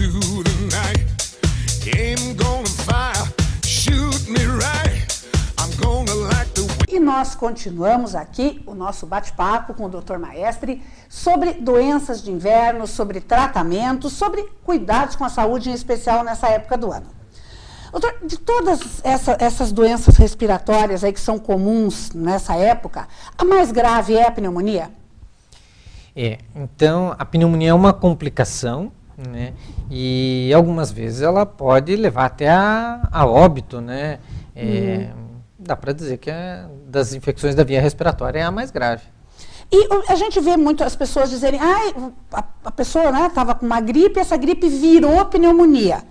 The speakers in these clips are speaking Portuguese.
you tonight. Aim gonna fire, shoot me right. I'm gonna like the way. E nós continuamos aqui o nosso bate-papo com o Dr. Maestre sobre doenças de inverno, sobre tratamento, sobre cuidados com a saúde, em especial nessa época do ano. Doutor, de todas essas doenças respiratórias aí que são comuns nessa época, a mais grave é a pneumonia? Então a pneumonia é uma complicação, né? E algumas vezes ela pode levar até a óbito, né? Dá para dizer que das infecções da via respiratória é a mais grave. E a gente vê muito as pessoas dizerem, a pessoa estava com uma gripe, essa gripe virou pneumonia.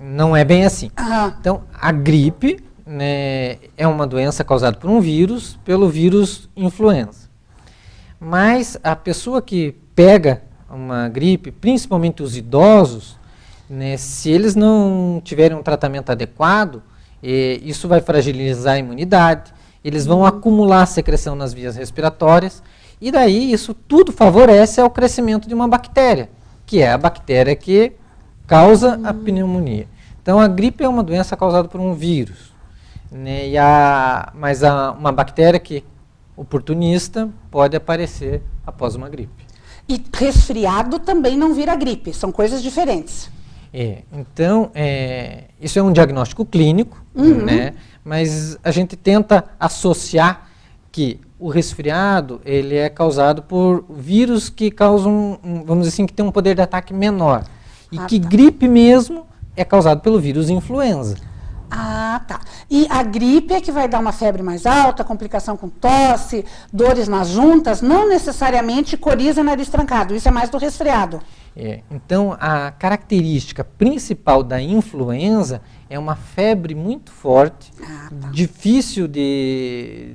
Não é bem assim. Uhum. Então, a gripe, né, é uma doença causada por um vírus, pelo vírus influenza. Mas a pessoa que pega uma gripe, principalmente os idosos, né, se eles não tiverem um tratamento adequado, isso vai fragilizar a imunidade, eles vão acumular secreção nas vias respiratórias, e daí isso tudo favorece ao crescimento de uma bactéria, que é a bactéria que causa a pneumonia. Então, a gripe é uma doença causada por um vírus, né? Mas uma bactéria que oportunista pode aparecer após uma gripe. E resfriado também não vira gripe, são coisas diferentes. Então, isso é um diagnóstico clínico, né? Mas a gente tenta associar que o resfriado ele é causado por vírus que causam, vamos dizer assim, que tem um poder de ataque menor. E que gripe mesmo é causado pelo vírus influenza. Ah, tá. E a gripe é que vai dar uma febre mais alta, complicação com tosse, dores nas juntas, não necessariamente coriza, nariz trancado. Isso é mais do resfriado. Então, a característica principal da influenza é uma febre muito forte, difícil de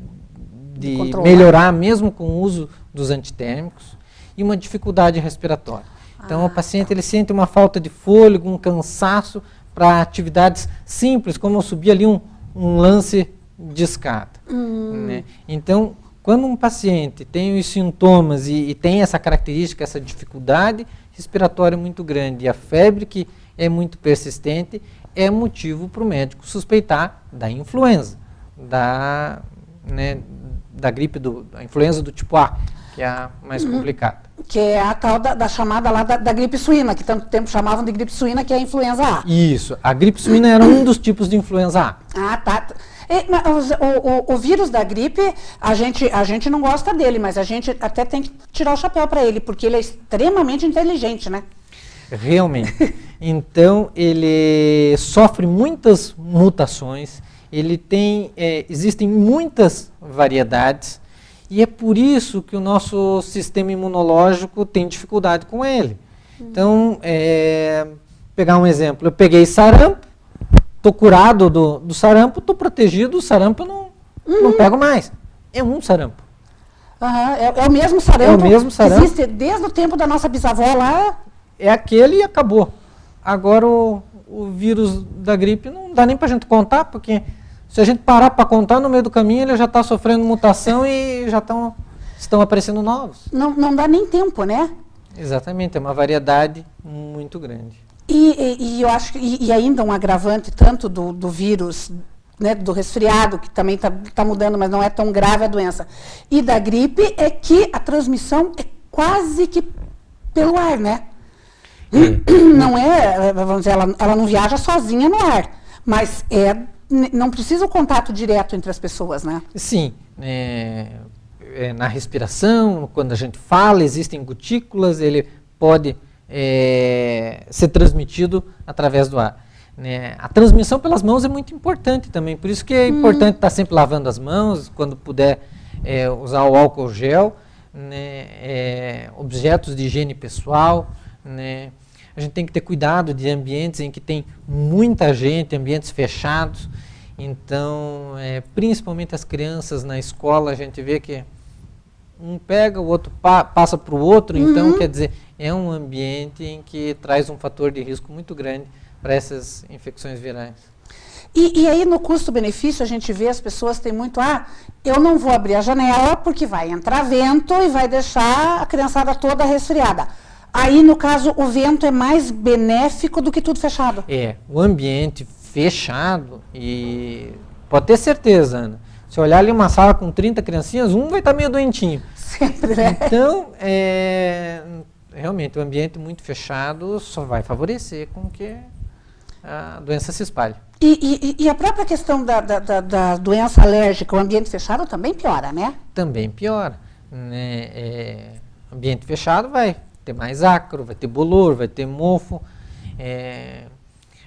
melhorar mesmo com o uso dos antitérmicos e uma dificuldade respiratória. Então, o paciente ele sente uma falta de fôlego, um cansaço para atividades simples, como subir ali um lance de escada. Né? Então, quando um paciente tem os sintomas e tem essa característica, essa dificuldade respiratória muito grande e a febre que é muito persistente, é motivo para o médico suspeitar da influenza, da gripe, da influenza do tipo A, que é a mais complicada. Que é a tal da chamada lá da gripe suína, que tanto tempo chamavam de gripe suína, que é a influenza A. Isso, a gripe suína era um dos tipos de influenza A. Ah, tá. O vírus da gripe, a gente não gosta dele, mas a gente até tem que tirar o chapéu para ele, porque ele é extremamente inteligente, né? Realmente. Então, ele sofre muitas mutações, existem muitas variedades, e é por isso que o nosso sistema imunológico tem dificuldade com ele. Então, pegar um exemplo, eu peguei sarampo, estou curado do sarampo, estou protegido, o sarampo eu não pego mais. É um sarampo. É o mesmo sarampo. É o mesmo sarampo. Existe desde o tempo da nossa bisavó lá. É aquele e acabou. Agora o vírus da gripe não dá nem para a gente contar, porque se a gente parar para contar no meio do caminho, ele já está sofrendo mutação e já estão aparecendo novos. Não dá nem tempo, né? Exatamente, é uma variedade muito grande. E eu acho que ainda um agravante tanto do vírus, né, do resfriado, que também está mudando, mas não é tão grave a doença, e da gripe, é que a transmissão é quase que pelo ar, né? Não é, vamos dizer, ela não viaja sozinha no ar, mas não precisa o contato direto entre as pessoas, né? Sim, na respiração, quando a gente fala, existem gotículas, ele pode ser transmitido através do ar. Né? A transmissão pelas mãos é muito importante também, por isso que é importante estar sempre lavando as mãos, quando puder usar o álcool gel, né? Objetos de higiene pessoal, né? A gente tem que ter cuidado de ambientes em que tem muita gente, ambientes fechados. Então, principalmente as crianças na escola, a gente vê que um pega, o outro passa para o outro. Então, quer dizer, é um ambiente em que traz um fator de risco muito grande para essas infecções virais. E aí, no custo-benefício, a gente vê as pessoas têm muito, eu não vou abrir a janela porque vai entrar vento e vai deixar a criançada toda resfriada. Aí, no caso, o vento é mais benéfico do que tudo fechado. O ambiente fechado, e pode ter certeza, Ana, se olhar ali uma sala com 30 criancinhas, um vai estar meio doentinho. Sempre, né? Então, realmente, o ambiente muito fechado só vai favorecer com que a doença se espalhe. E a própria questão da doença alérgica, o ambiente fechado também piora, né? Também piora. Né? Ambiente fechado vai ter mais ácaro, vai ter bolor, vai ter mofo.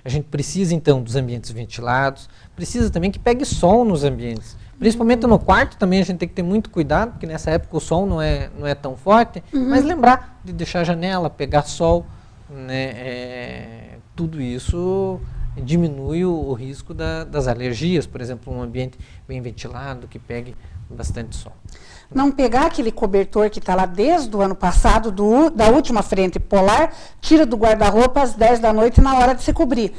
A gente precisa, então, dos ambientes ventilados. Precisa também que pegue sol nos ambientes. Principalmente no quarto também a gente tem que ter muito cuidado, porque nessa época o sol não é tão forte. Mas lembrar de deixar a janela, pegar sol. Né? Tudo isso diminui o risco das alergias. Por exemplo, um ambiente bem ventilado, que pegue bastante sol. Não pegar aquele cobertor que está lá desde o ano passado, da última frente polar, tira do guarda-roupa às 10 da noite na hora de se cobrir.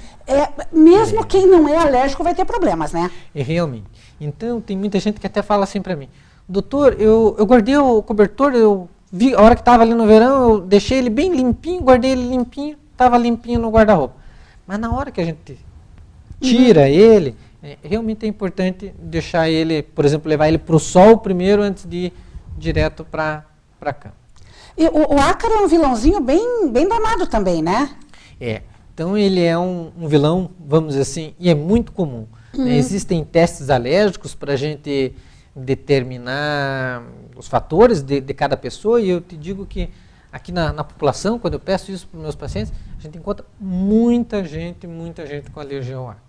Mesmo quem não é alérgico vai ter problemas, né? Realmente. Então, tem muita gente que até fala assim para mim, doutor, eu guardei o cobertor, eu vi, a hora que estava ali no verão, eu deixei ele bem limpinho, guardei ele limpinho, estava limpinho no guarda-roupa. Mas na hora que a gente tira ele, realmente é importante deixar ele, por exemplo, levar ele para o sol primeiro antes de ir direto para a cama. E o ácaro é um vilãozinho bem danado também, né? Então ele é um vilão, vamos dizer assim, e é muito comum. Né? Existem testes alérgicos para a gente determinar os fatores de cada pessoa, e eu te digo que aqui na população, quando eu peço isso para os meus pacientes, a gente encontra muita gente com alergia ao ácaro.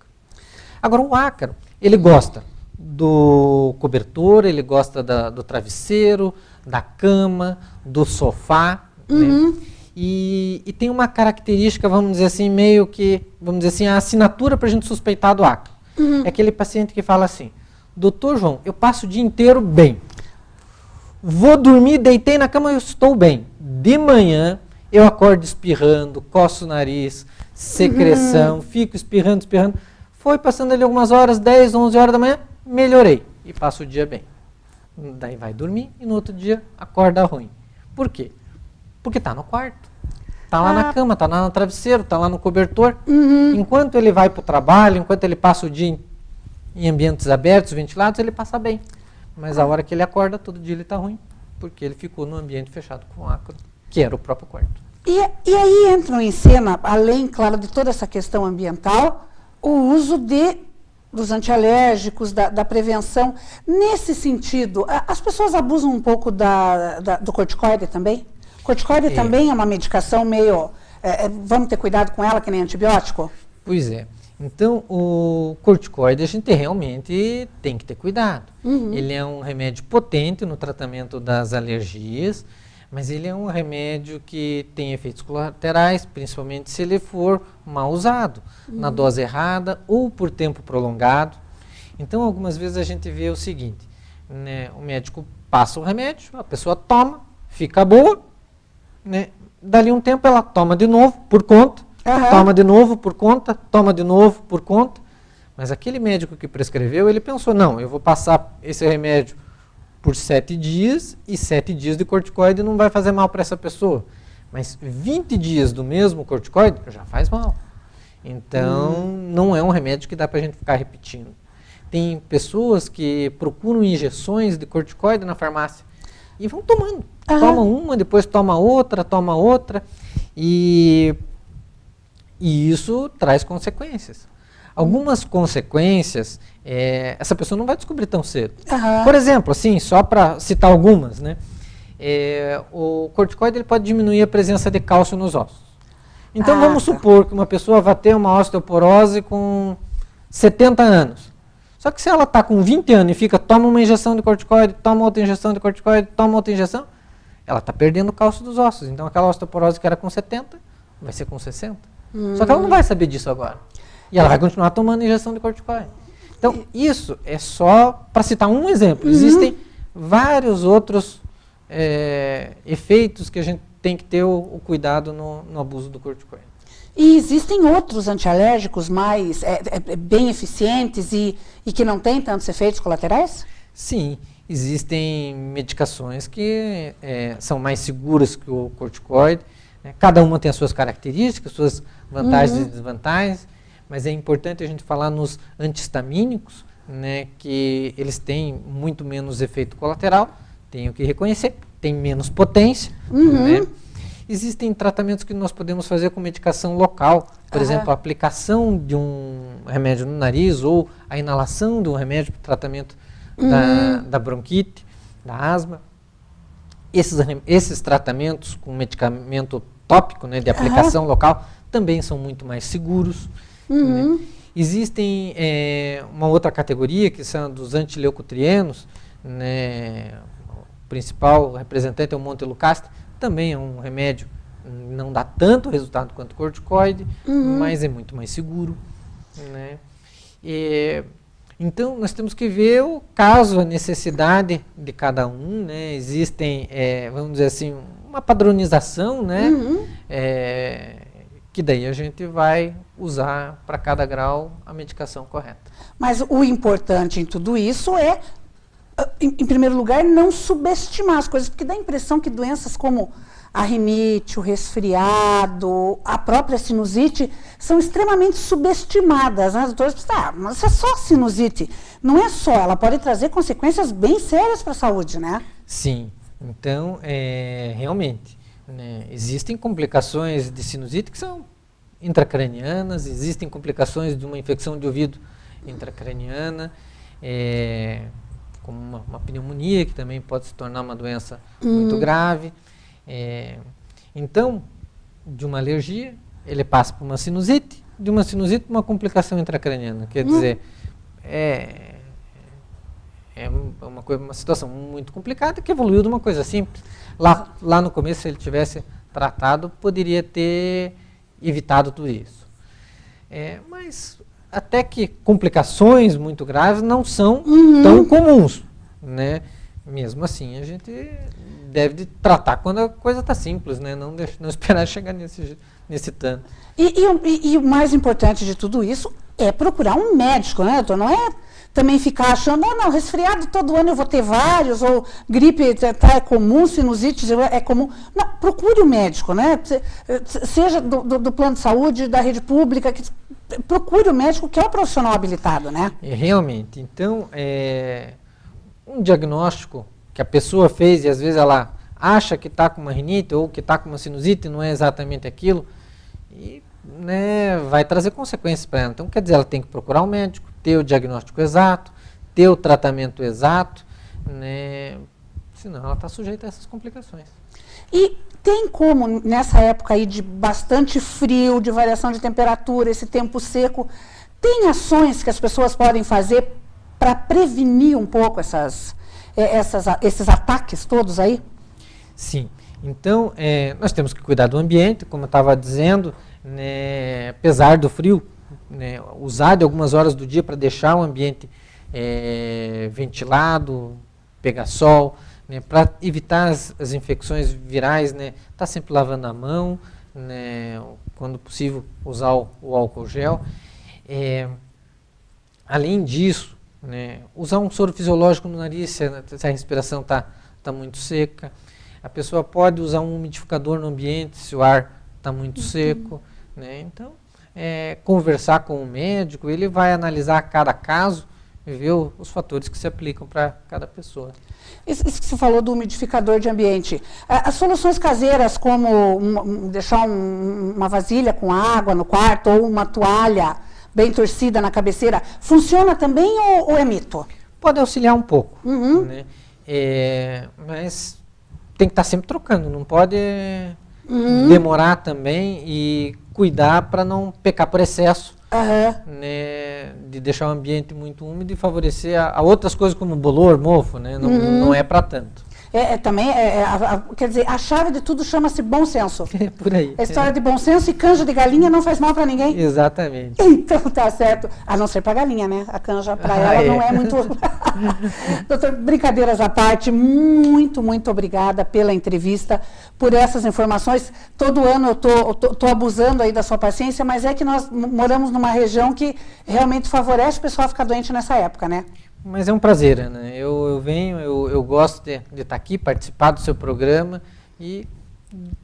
Agora, o ácaro, ele gosta do cobertor, ele gosta do travesseiro, da cama, do sofá, né? E tem uma característica, vamos dizer assim, meio que, vamos dizer assim, a assinatura para a gente suspeitar do ácaro. É aquele paciente que fala assim, doutor João, eu passo o dia inteiro bem. Vou dormir, deitei na cama, eu estou bem. De manhã, eu acordo espirrando, coço o nariz, secreção, fico espirrando. Foi passando ali algumas horas, 10, 11 horas da manhã, melhorei e passo o dia bem. Daí vai dormir e no outro dia acorda ruim. Por quê? Porque está no quarto, está lá na cama, está lá no travesseiro, está lá no cobertor. Enquanto ele vai para o trabalho, enquanto ele passa o dia em ambientes abertos, ventilados, ele passa bem. Mas a hora que ele acorda, todo dia ele está ruim, porque ele ficou no ambiente fechado com ácaro, que era o próprio quarto. E aí entram em cena, além, claro, de toda essa questão ambiental, o uso dos antialérgicos, da prevenção. Nesse sentido, as pessoas abusam um pouco do corticoide também? O corticoide também é uma medicação meio... vamos ter cuidado com ela, que nem antibiótico? Pois é. Então, o corticoide a gente realmente tem que ter cuidado. Ele é um remédio potente no tratamento das alergias, mas ele é um remédio que tem efeitos colaterais, principalmente se ele for mal usado, na dose errada ou por tempo prolongado. Então, algumas vezes a gente vê o seguinte, né, o médico passa o remédio, a pessoa toma, fica boa, né, dali um tempo ela toma de novo, por conta, toma de novo por conta, toma de novo por conta. Mas aquele médico que prescreveu, ele pensou, não, eu vou passar esse remédio por 7 dias, e 7 dias de corticoide não vai fazer mal para essa pessoa. Mas 20 dias do mesmo corticoide já faz mal. Então, não é um remédio que dá para a gente ficar repetindo. Tem pessoas que procuram injeções de corticoide na farmácia e vão tomando. Toma uma, depois toma outra, e isso traz consequências. Algumas consequências, essa pessoa não vai descobrir tão cedo. Por exemplo, assim, só para citar algumas, né? O corticoide ele pode diminuir a presença de cálcio nos ossos. Então vamos supor que uma pessoa vai ter uma osteoporose com 70 anos. Só que se ela está com 20 anos e toma uma injeção de corticoide, toma outra injeção de corticoide, toma outra injeção, ela está perdendo o cálcio dos ossos. Então aquela osteoporose que era com 70, vai ser com 60. Só que ela não vai saber disso agora. E ela vai continuar tomando injeção de corticoide. Então, isso é só para citar um exemplo. Existem vários outros efeitos que a gente tem que ter o cuidado no abuso do corticoide. E existem outros antialérgicos mais bem eficientes e que não têm tantos efeitos colaterais? Sim, existem medicações que são mais seguras que o corticoide. né? Cada uma tem as suas características, suas vantagens e desvantagens, mas é importante a gente falar nos antihistamínicos, né, que eles têm muito menos efeito colateral, tenho que reconhecer, tem menos potência, né? Existem tratamentos que nós podemos fazer com medicação local, por exemplo, a aplicação de um remédio no nariz ou a inalação de um remédio para o tratamento da bronquite, da asma. Esses tratamentos com medicamento tópico, né, de aplicação local, também são muito mais seguros. Né? Existem uma outra categoria, que são dos antileucotrienos, né? O principal representante é o montelukast, também é um remédio, não dá tanto resultado quanto o corticoide, mas é muito mais seguro. Né? Então, nós temos que ver o caso, a necessidade de cada um. Né? Existem, vamos dizer assim, uma padronização, né? Que daí a gente vai usar para cada grau a medicação correta. Mas o importante em tudo isso é, em primeiro lugar, não subestimar as coisas, porque dá a impressão que doenças como a rinite, o resfriado, a própria sinusite são extremamente subestimadas. Né? As doutoras pensam, mas isso é só sinusite. Não é só, ela pode trazer consequências bem sérias para a saúde, né? Sim, então, realmente, né, existem complicações de sinusite que são intracranianas, existem complicações de uma infecção de ouvido intracraniana, como uma pneumonia, que também pode se tornar uma doença muito grave. Então, de uma alergia, ele passa por uma sinusite, de uma sinusite para uma complicação intracraniana. Quer dizer, é uma situação muito complicada que evoluiu de uma coisa simples. Lá no começo, se ele tivesse tratado, poderia ter evitado tudo isso. Mas até que complicações muito graves não são tão comuns, né? Mesmo assim, a gente deve tratar quando a coisa está simples, né? Não esperar chegar nesse tanto. E o mais importante de tudo isso é procurar um médico, né, doutor? Não é também ficar achando, não, resfriado todo ano eu vou ter vários, ou gripe é comum, sinusite é comum. Não, procure um médico, né? Seja do plano de saúde, da rede pública, procure um médico que é um profissional habilitado, né? Realmente. Então, um diagnóstico que a pessoa fez e às vezes ela acha que está com uma rinite ou que está com uma sinusite, não é exatamente aquilo, e né, vai trazer consequências para ela. Então, quer dizer, ela tem que procurar um médico, ter o diagnóstico exato, ter o tratamento exato, né, senão ela está sujeita a essas complicações. E tem como, nessa época aí de bastante frio, de variação de temperatura, esse tempo seco, tem ações que as pessoas podem fazer para prevenir um pouco esses ataques todos aí? Sim. Então, nós temos que cuidar do ambiente, como eu estava dizendo, né, apesar do frio, né, usar de algumas horas do dia para deixar o ambiente ventilado, pegar sol, né, para evitar as infecções virais, né, tá sempre lavando a mão, né, quando possível usar o álcool gel. Além disso, né, usar um soro fisiológico no nariz se a respiração está muito seca. A pessoa pode usar um umidificador no ambiente se o ar está muito seco. Né? Então, conversar com o médico, ele vai analisar cada caso e ver os fatores que se aplicam para cada pessoa. Isso que você falou do umidificador de ambiente. As soluções caseiras, como deixar uma vasilha com água no quarto ou uma toalha bem torcida na cabeceira, funciona também ou é mito? Pode auxiliar um pouco, né? Mas tem que estar sempre trocando, não pode demorar também e cuidar para não pecar por excesso, né, de deixar o ambiente muito úmido e favorecer a outras coisas como bolor, mofo, né? Não é para tanto. Quer dizer, a chave de tudo chama-se bom senso. É por aí. A história de bom senso e canja de galinha não faz mal para ninguém. Exatamente. Então tá certo. A não ser para galinha, né? A canja para ela não é muito... Doutor, brincadeiras à parte, muito, muito obrigada pela entrevista, por essas informações. Todo ano eu tô abusando aí da sua paciência, mas é que nós moramos numa região que realmente favorece o pessoal a ficar doente nessa época, né? Mas é um prazer, Ana. Eu venho, eu gosto de estar aqui, participar do seu programa e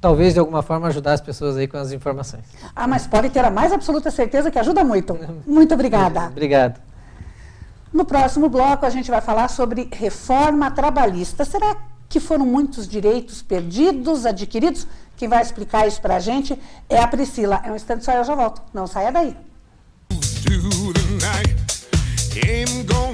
talvez de alguma forma ajudar as pessoas aí com as informações. Ah, mas pode ter a mais absoluta certeza que ajuda muito. Muito obrigada. Obrigado. No próximo bloco, a gente vai falar sobre reforma trabalhista. Será que foram muitos direitos perdidos, adquiridos? Quem vai explicar isso para a gente é a Priscila. É um instante só, eu já volto. Não saia daí. do tonight. Ain't gonna